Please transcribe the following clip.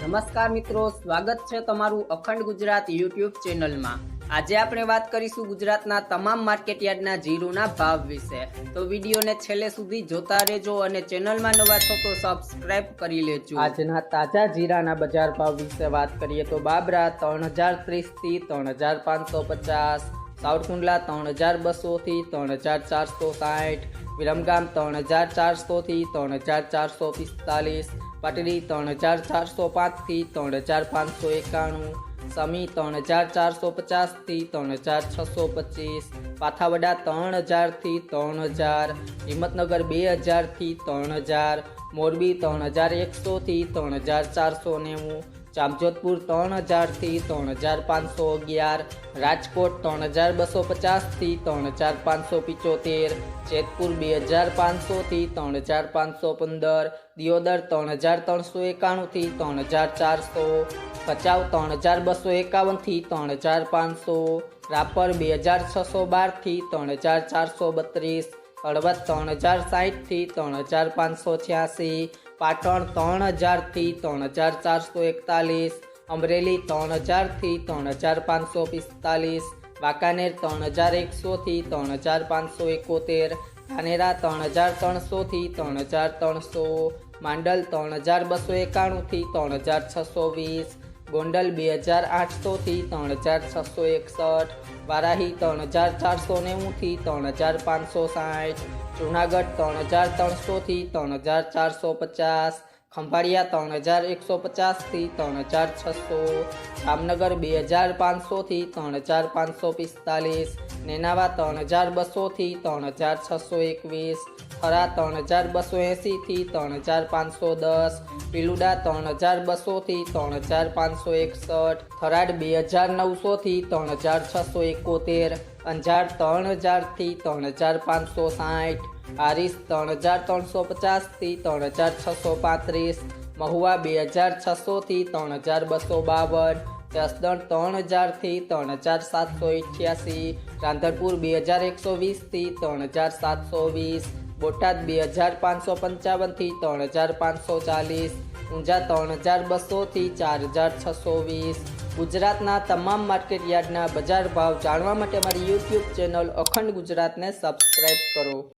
નમસ્કાર મિત્રો, સ્વાગત છે તમારું અખંડ ગુજરાત યુટ્યુબ ચેનલમાં। આજે આપણે વાત કરીશું ગુજરાતના તમામ માર્કેટયાર્ડના જીરુના ભાવ વિશે। તો વિડીયોને છેલ્લે સુધી જોતા રહેજો અને ચેનલમાં નવા છો તો સબસ્ક્રાઇબ કરી લેજો। આજના તાજા જીરાના બજાર ભાવ વિશે વાત કરીએ તો બાબરા 3030 થી 3550, સાવરકુંડલા 3200 થી 3460, વિરમગામ 3400 થી 3445, પાટડી 3405 થી 3591, સમી 3450 થી 3625, પાથાવડા 3000 થી 3000, હિંમતનગર 2000 થી 3000, મોરબી 3100 થી 3490, જામજોધપુર 3000 થી 3511, રાજકોટ 3250 થી 3575, જેતપુર 2500 થી 3515, દિયોદર 3391 થી 3400, ભચાઉ 3251 થી 3500, રાપર 2612 થી 3432, હળવદ 3060 થી 3586, પાટણ 3000 થી 3441, અમરેલી 3000 થી 3545, વાંકાનેર 3100 થી 3571, ધાનેરા 3300 થી 3300, માંડલ 3291 થી 3620, ગોંડલ 2800 થી 3661, વારાહી 3490 થી 3560, જૂનાગઢ 3300 થી 3450, ખંભાળિયા 3150 થી 3600, જામનગર 2500 થી 3545, નેનાવા 3200 થી 3621, થરા 3280 થી 3510, પીલુડા 3200 થી 3561, થરાદ 2900 થી 3671, અંજાર 3000 થી 3560, હારીસ 3350 થી 3635, મહુવા 2600 થી 3252, જસદણ 3000 થી 3788, રાંધણપુર 2120 થી 3720, બોટાદ 2555 થી 3540, ઊંઝા 3200 થી 4620। ગુજરાતના તમામ માર્કેટયાર્ડના બજાર ભાવ જાણવા માટે મારી યુટ્યુબ ચેનલ અખંડ ગુજરાતને સબસ્ક્રાઇબ કરો।